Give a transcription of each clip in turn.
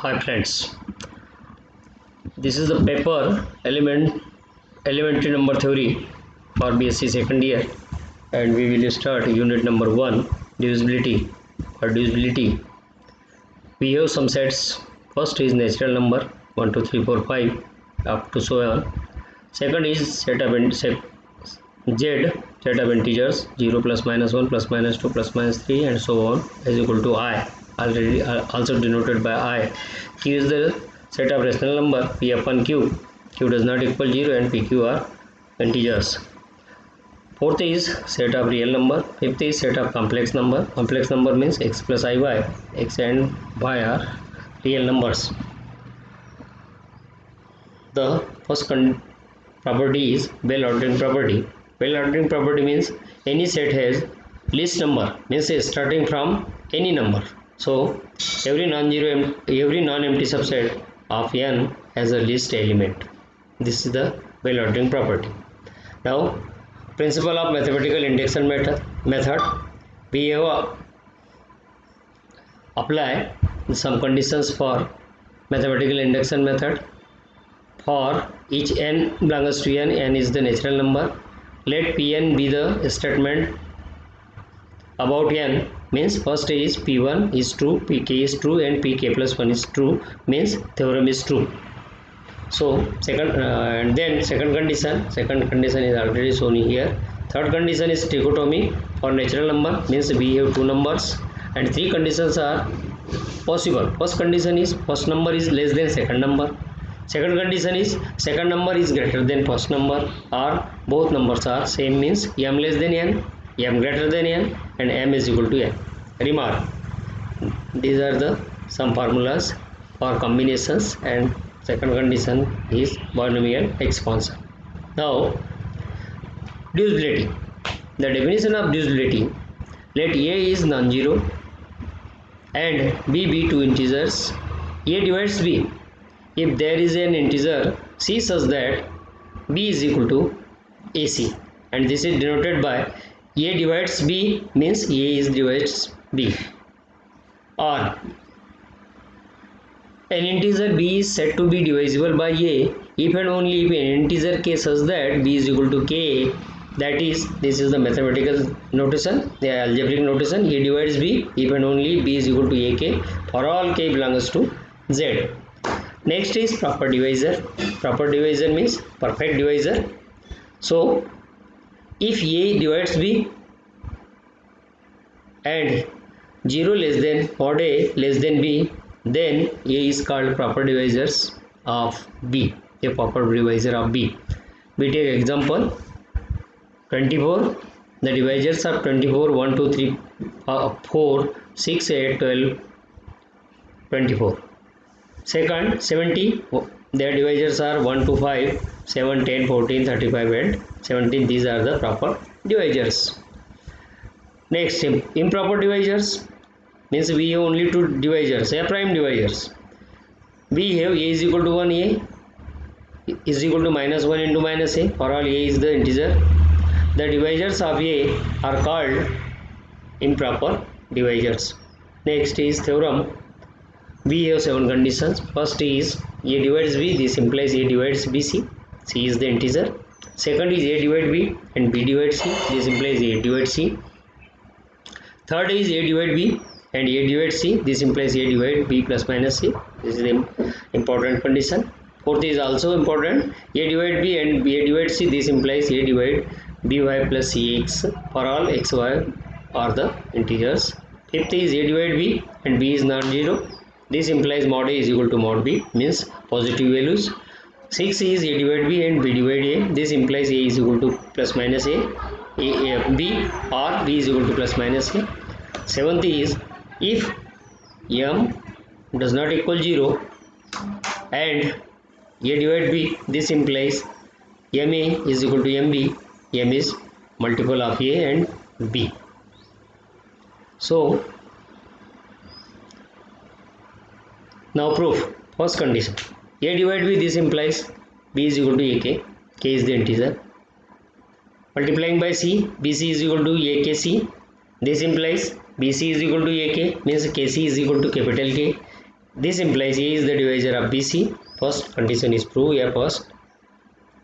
Hi friends, this is the paper elementary number theory for BSc second year, and we will start unit number 1, divisibility. For divisibility, we have some sets. First is natural number 1, 2, 3, 4, 5 up to so on. Second is set of integers 0 plus minus 1 plus minus 2 plus minus 3 and so on is equal to I, already also denoted by I. Q is the set of rational number P upon Q. Q does not equal 0 and PQ are integers. Fourth is set of real number. Fifth is set of complex number. Complex number means x plus iy. X and y are real numbers. The first property is well-ordering property. Well-ordering property means any set has least number, means starting from any number. So every non-empty subset of n has a least element. This is the well-ordering property. Now, principle of mathematical induction method. We have apply some conditions for mathematical induction method. For each n belongs to n is the natural number. Let Pn be the statement about n, means first is P1 is true, Pk is true and Pk plus 1 is true, means theorem is true. So and then second condition is already shown here. Third condition is trichotomy for natural number, means we have two numbers, and three conditions are possible. First condition is first number is less than second number. Second condition is second number is greater than first number, or both numbers are same, means m less than n, m greater than n, and m is equal to n. Remark, these are the some formulas for combinations, and second condition is binomial expansion. Now, divisibility. The definition of divisibility: let a is non-zero and b be two integers. A divides b if there is an integer c such that b is equal to ac, and this is denoted by a divides b, means a is divides b, or an integer b is said to be divisible by a if and only if an integer k such that b is equal to k. That is, this is the mathematical notation, the algebraic notation. A divides b if and only b is equal to ak for all k belongs to z. Next is proper divisor. Proper divisor means perfect divisor. So if a divides b and 0 less than mod a less than b, then a is called proper divisors of b, a proper divisor of b. We take example 24. The divisors of 24 1 2 3 4 6 8 12 24. Second 70, their divisors are 1 to 5 7 10 14 35 and 17. These are the proper divisors. Next, improper divisors means we have only two divisors, a prime divisors. We have a is equal to 1, a is equal to minus 1 into minus a, for all a is the integer. The divisors of a are called improper divisors. Next is theorem. We have 7 conditions. First is a divides b, this implies a divides bc, c is the integer. Second is a divides b and b divides c, this implies a divides c. Third is a divides b and a divides c, this implies a divides b plus minus c, this is the important condition. Fourth is also important, a divides b and a divides c, this implies a divides by plus cx for all xy are the integers. Fifth is a divides b and b is non-zero, this implies mod a is equal to mod b, means positive values. 6 is a divided b and b divided a, this implies a is equal to plus minus a b, or b is equal to plus minus a. 7th is if m does not equal 0 and a divided b, this implies ma is equal to mb, m is multiple of a and b. So now proof. First condition, a divided b, this implies b is equal to ak, k is the integer. Multiplying by c, bc is equal to akc, this implies bc is equal to ak, means kc is equal to capital K, This implies A is the divisor of BC. First condition is proof. Yeah, first.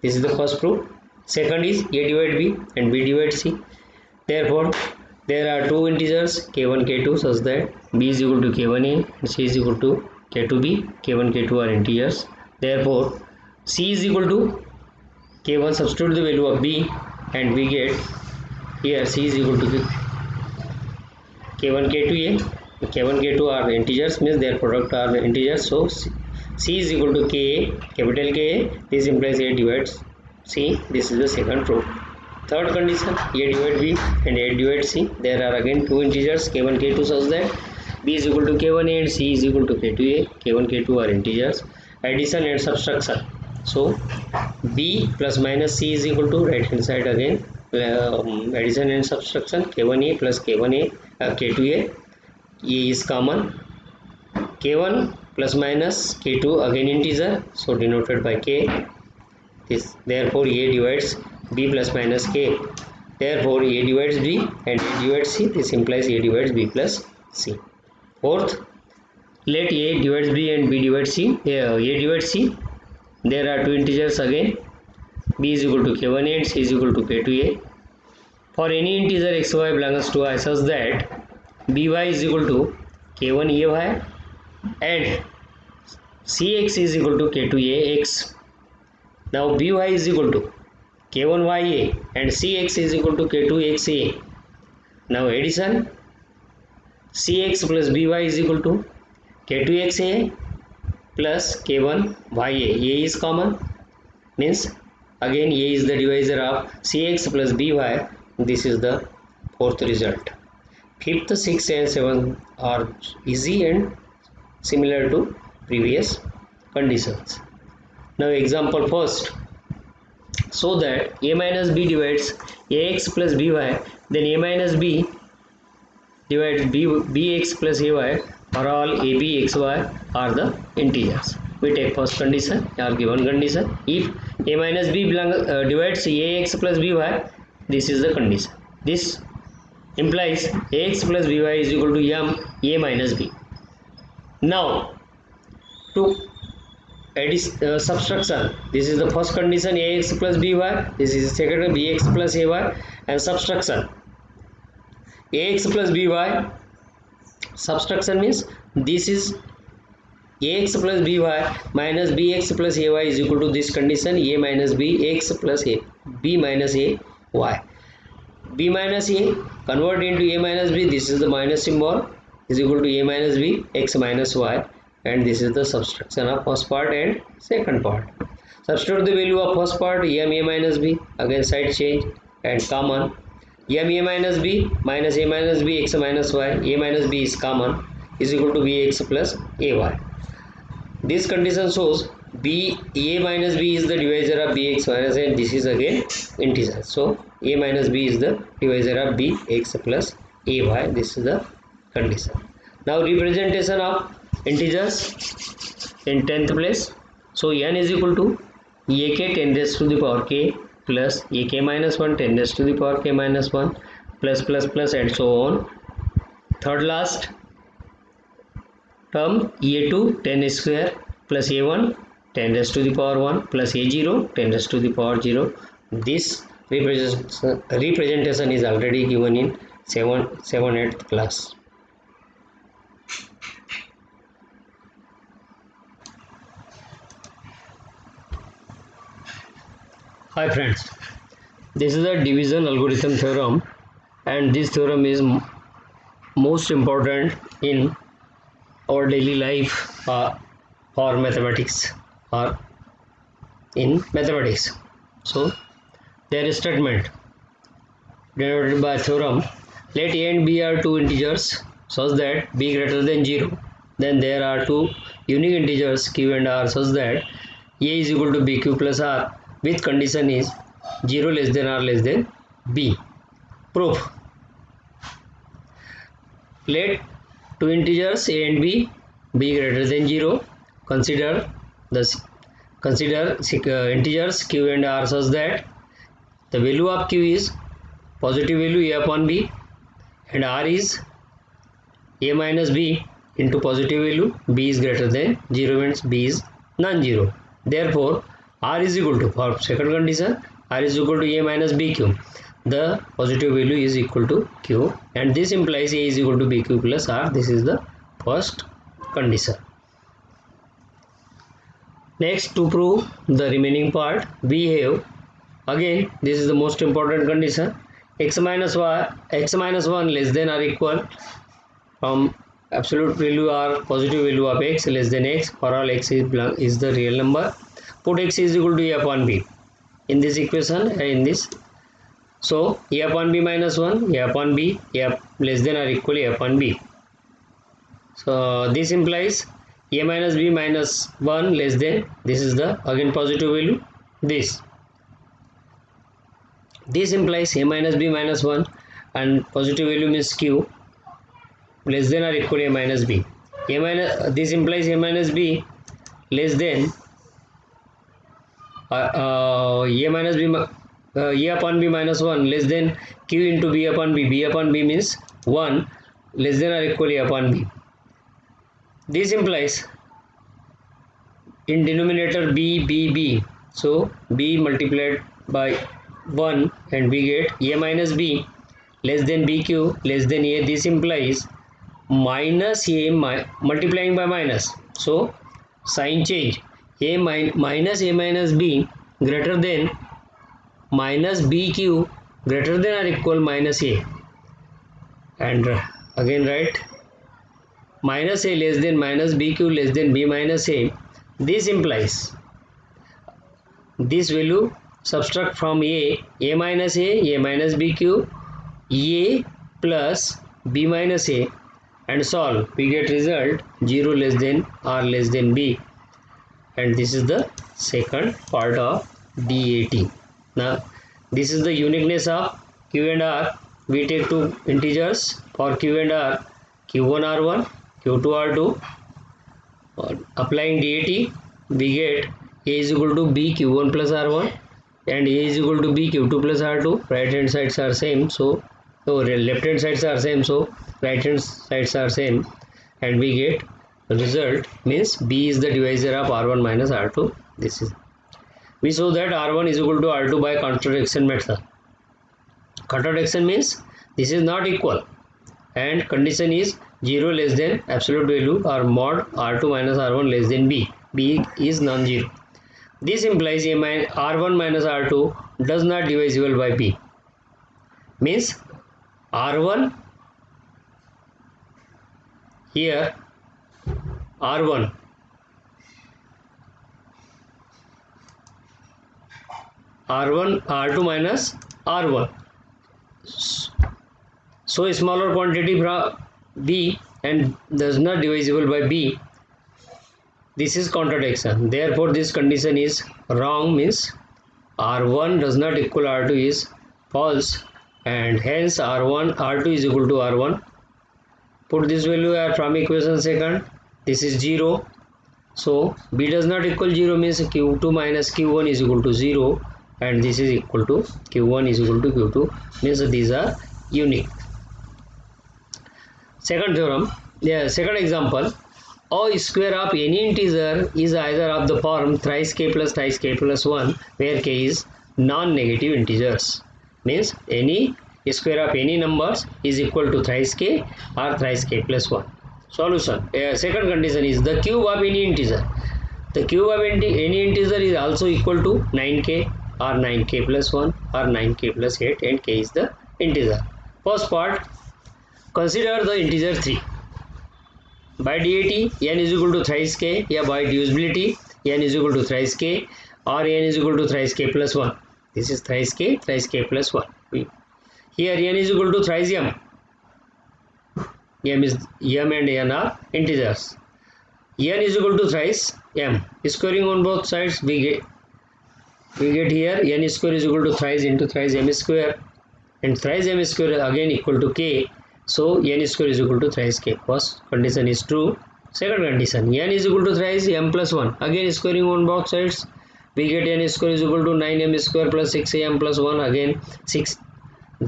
This is the first proof. Second is A divide B and B divide C. Therefore, there are two integers k1, k2 such that B is equal to k1A and C is equal to k2B. k1, k2 are integers. Therefore, C is equal to k1, substitute the value of B and we get here C is equal to k1, k2A. K1, k2 are integers, means their product are integers. So C is equal to Ka, capital Ka. This implies A divides C. This is the second proof. Third condition, A divide B and A divide C. There are again two integers k1, k2 such that B is equal to k1A and C is equal to k2A. k1, k2 are integers. Addition and subtraction. So B plus minus C is equal to right hand side again addition and subtraction k1A plus k1A k2A. A is common. K1 plus minus K2 again integer, so denoted by K. This therefore A divides B plus minus K. Therefore A divides B and A divides C. This implies A divides B plus C. Fourth, let A divides B and B divides C. A divides C. There are two integers again. B is equal to K1A and C is equal to K2A. For any integer xy belongs to I such that by is equal to k1ay and cx is equal to k2ax. Now by is equal to k1ya and cx is equal to k2xa. Now addition, cx plus by is equal to k2xa plus k1ya. A is common, means again A is the divisor of cx plus by. This is the fourth result. Fifth, 6 and 7 are easy and similar to previous conditions. Now example first. So that A minus B divides AX plus BY, then A minus B divides BX plus AY are all AB, XY are the integers. We take first condition or given condition. If A minus B divides AX plus BY, this is the condition. This implies ax plus by is equal to m a minus b. Now to subtraction, this is the first condition ax plus by, this is the second bx plus ay, and subtraction ax plus by. Subtraction means this is ax plus by minus bx plus ay is equal to this condition a minus b x plus a b minus a y. B minus a convert into a minus b, this is the minus symbol, is equal to a minus b x minus y, and this is the subtraction of first part and second part. Substitute the value of first part m a minus b, again side change and common, m a minus b minus a minus b x minus y, a minus b is common, is equal to bx plus ay. This condition shows a minus b is the divisor of bx minus a, and this is again integer. So a minus b is the divisor of bx plus ay. This is the condition. Now representation of integers in 10th place. So n is equal to ak 10 raised to the power k plus ak minus 1 10 raised to the power k minus 1 plus and so on. Third last term a2 10 square plus a1 10 raised to the power 1 plus a0 10 raised to the power 0. This representation is already given in 7th class. Hi friends, this is a division algorithm theorem, and this theorem is most important in our daily life for mathematics or in mathematics. So their statement denoted by theorem, let a and b are two integers such that b greater than 0, then there are two unique integers q and r such that a is equal to bq plus r, with condition is 0 less than r less than b. Proof, let two integers a and b greater than 0, consider integers q and r such that the value of q is positive value a upon b and r is a minus b into positive value, b is greater than 0 means b is non-zero. Therefore, r is equal to, for second condition, r is equal to a minus bq. The positive value is equal to q, and this implies a is equal to bq plus r. This is the first condition. Next, to prove the remaining part, we have, again, this is the most important condition, x minus 1 less than or equal from absolute value or positive value of x less than x for all x is the real number. Put x is equal to a upon b in this equation, in this. So a upon b minus 1, a upon b, a less than or equal a upon b. So this implies a minus b minus 1 less than, this is the again positive value, this implies a minus b minus 1 and positive value means q less than or equal a minus b. This implies a minus b less than a minus b a upon b minus 1 less than q into b upon b. B upon b means 1 less than or equal a upon b. This implies in denominator b. So b multiplied by 1 and we get a minus b less than bq less than a. This implies minus a multiplying by minus. So sign change, a minus a minus b greater than minus bq greater than or equal minus a, and again write minus a less than minus bq less than b minus a. This implies this value subtract from a minus bq, a plus b minus a, and solve. We get result 0 less than or less than b, and this is the second part of DAT. Now this is the uniqueness of q and r. We take two integers for q and r, q1 r1, q2 r2. Applying DAT, we get a is equal to b q1 plus r1 and a is equal to b q2 plus r2. Right hand sides are same, so left hand sides are same, so right hand sides are same, and we get result means b is the divisor of r1 minus r2. This is, we show that r1 is equal to r2 by contradiction method. Contradiction means this is not equal, and condition is 0 less than absolute value or mod r2 minus r1 less than b. B is non-zero. This implies r1 minus r2 does not divisible by b. Means r1 here, r1 r2 minus r1, so smaller quantity from b and does not divisible by b. This is contradiction. Therefore this condition is wrong, means r1 does not equal r2 is false, and hence r2 is equal to r1. Put this value from equation second. This is 0, so b does not equal 0 means q2 minus q1 is equal to 0, and this is equal to q1 is equal to q2, means these are unique. Second theorem, second example, a square of any integer is either of the form thrice k plus 1, where k is non-negative integers. Means any square of any numbers is equal to thrice k or thrice k plus 1. Solution, second condition is the cube of any integer. The cube of any integer is also equal to 9k or 9k plus 1 or 9k plus 8, and k is the integer. First part, consider the integer 3. By DAT, n is equal to thrice k, या by divisibility, n is equal to thrice k or n is equal to thrice k plus 1. This is thrice k plus 1. Here n is equal to thrice m. M and n are integers. N is equal to thrice m. Squaring on both sides, we get here n square is equal to thrice into thrice m square, and thrice m square again equal to k. So n square is equal to thrice k. First condition is true. Second condition, n is equal to thrice m plus 1. Again squaring on both sides, we get n square is equal to 9m square plus 6am plus 1. Again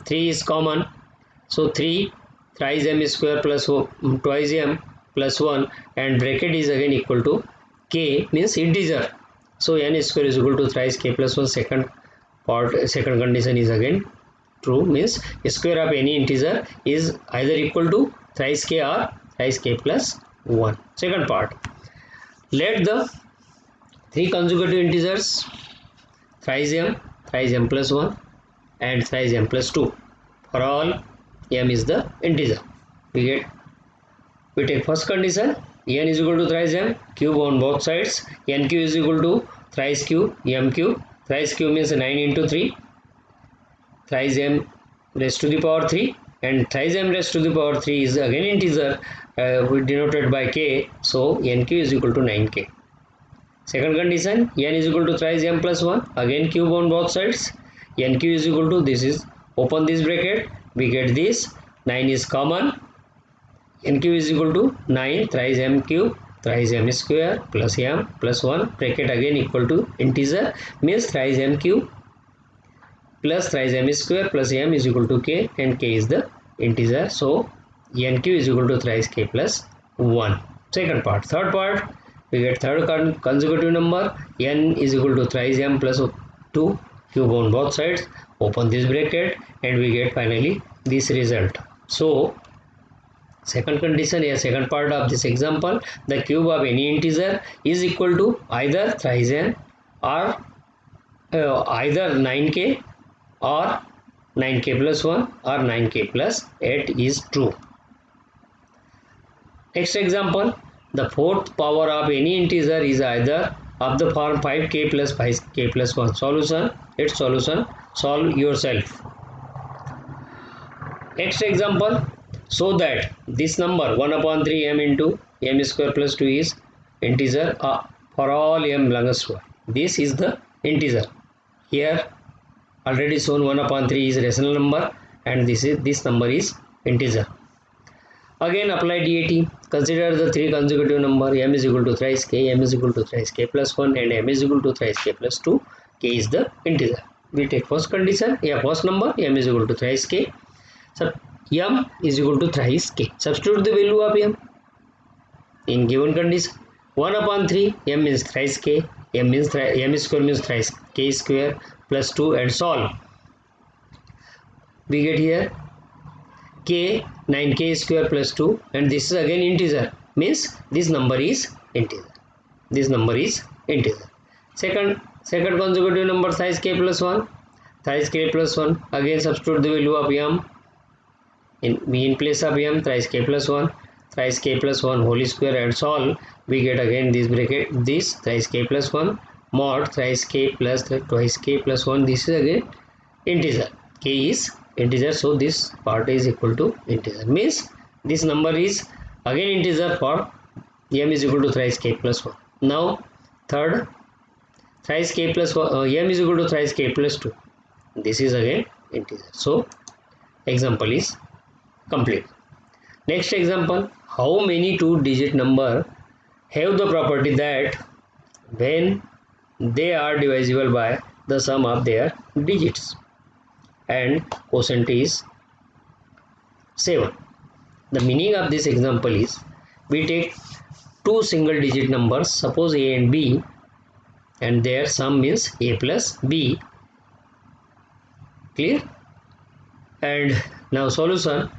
3 is common, so 3 thrice m square plus twice m plus 1 and bracket is again equal to k means integer. So n square is equal to thrice k plus 1. Second condition is again true, means square of any integer is either equal to thrice k or thrice k plus 1. Second part, let the three consecutive integers thrice m plus 1 and thrice m plus 2 for all m is the integer. We take first condition, n is equal to thrice m cube on both sides, n cube is equal to thrice cube m cube. Thrice cube means 9 into 3, thrice m raised to the power 3, and thrice m raised to the power 3 is again integer denoted by k, so n cube is equal to 9k. Second condition, n is equal to thrice m plus 1, again cube on both sides, n cube is equal to, this is open this bracket, we get this, 9 is common, n cube is equal to 9 thrice m cube thrice m square plus m plus 1 bracket again equal to integer, means thrice m cube plus thrice m square plus m is equal to k, and k is the integer, so n cube is equal to thrice k plus 1. Second part. Third part, we get third consecutive number, n is equal to thrice m plus 2 cube on both sides, open this bracket, and we get finally this result. So second condition, a second part of this example, the cube of any integer is equal to either thrice n or either 9k or 9k plus 1 or 9k plus 8 is true. Next example, the fourth power of any integer is either of the form 5k plus 5k plus 1. Solution, its solution, solve yourself. Next example, so that this number 1 upon 3 m into m square plus 2 is integer for all m belongs to 1. This is the integer. Here already shown 1 upon 3 is rational number, and this number is integer. Again apply DAT. Consider the three consecutive number, m is equal to thrice k, m is equal to thrice k plus 1, and m is equal to thrice k plus 2. K is the integer. We take first condition, first number, m is equal to thrice k. So m is equal to thrice k. Substitute the value of m in given condition. 1 upon 3, m means thrice k, m square means thrice k square plus 2, and solve. We get here k 9k square plus 2, and this is again integer, means this number is integer. This number is integer. Second consecutive number, thrice k plus 1, thrice k plus 1, again substitute the value of m in place of m, thrice k plus 1, thrice k plus 1 whole square, and solve. We get again this bracket, this thrice k plus 1 mod thrice k plus twice k plus 1, this is again integer. K is integer, so this part is equal to integer, means this number is again integer for m is equal to thrice k plus 1. Now third, thrice k plus 1, m is equal to thrice k plus 2, this is again integer, so example is complete. Next example, how many two-digit number have the property that when they are divisible by the sum of their digits and quotient is 7. The meaning of this example is, we take two single digit numbers, suppose a and b, and their sum means a plus b. Clear? And now solution,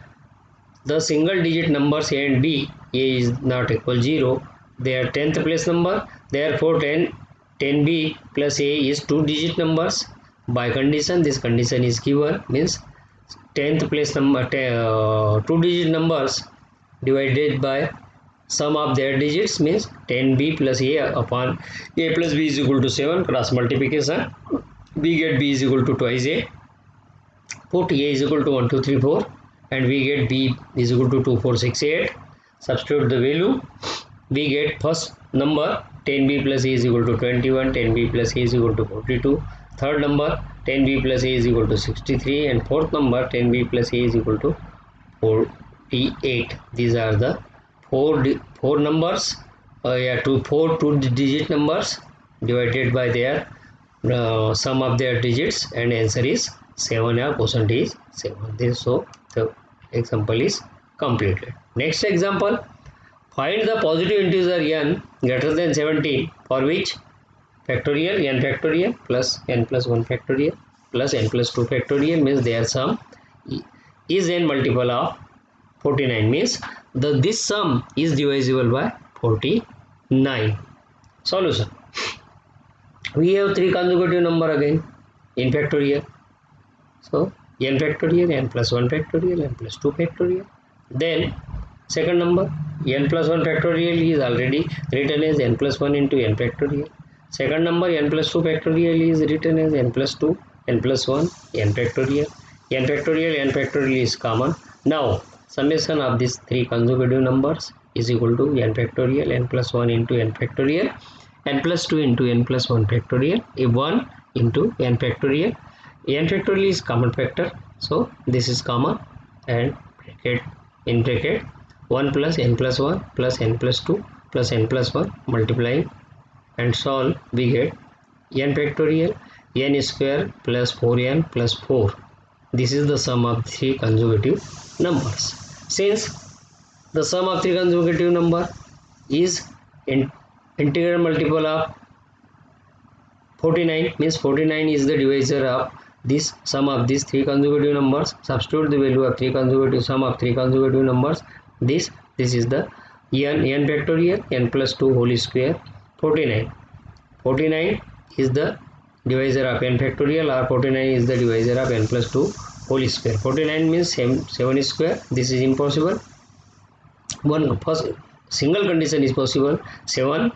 the single digit numbers a and b, a is not equal 0, they are 10th place number, therefore 10b plus a is two digit numbers. By condition, this condition is given, means 10th place number, two digit numbers divided by sum of their digits, means 10b plus a upon a plus b is equal to 7, cross multiplication, we get b is equal to twice a, put a is equal to 1 2 3 4, and we get b is equal to 2 4 6 8. Substitute the value, we get first number 10b plus a is equal to 21, 10b plus a is equal to 42, third number 10b plus a is equal to 63, and fourth number 10b plus a is equal to 48. These are the four numbers, four two digit numbers divided by their sum of their digits, and answer is 7, or quotient is 7. This, so the example is completed. Next example, Find the positive integer n greater than 17 for which factorial n factorial plus n plus 1 factorial plus n plus 2 factorial means their sum is n multiple of 49 means this sum is divisible by 49. Solution. We have three consecutive number again in factorial. So n factorial, n plus 1 factorial, n plus 2 factorial. Then second number n plus 1 factorial is already written as n plus 1 into n factorial. Second number n plus 2 factorial is written as n plus 2 n plus 1 n factorial. N factorial is common. Now summation of these three consecutive numbers is equal to n factorial n plus 1 into n factorial n plus 2 into n plus 1 factorial 1 into n factorial. N factorial is common factor, so this is common, and in bracket 1 plus n plus 1 plus n plus 2 plus n plus 1 multiplying and solve, we get n factorial n square plus 4n plus 4. This is the sum of three consecutive numbers. Since the sum of three consecutive number is integral multiple of 49 means 49 is the divisor of this sum of these three consecutive numbers. Substitute the value of three consecutive sum of three consecutive numbers. This is the n factorial n plus 2 whole square 49. 49 is the divisor of n factorial, or 49 is the divisor of n plus 2 whole square. 49 means 7 square. This is impossible. One first single condition is possible. 7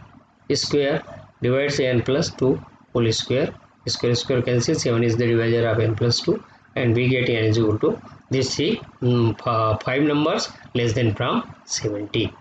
square divides n plus 2 whole square. Square cancel. 7 is the divisor of n plus 2, and we get n is equal to these three 5 numbers less than from 70.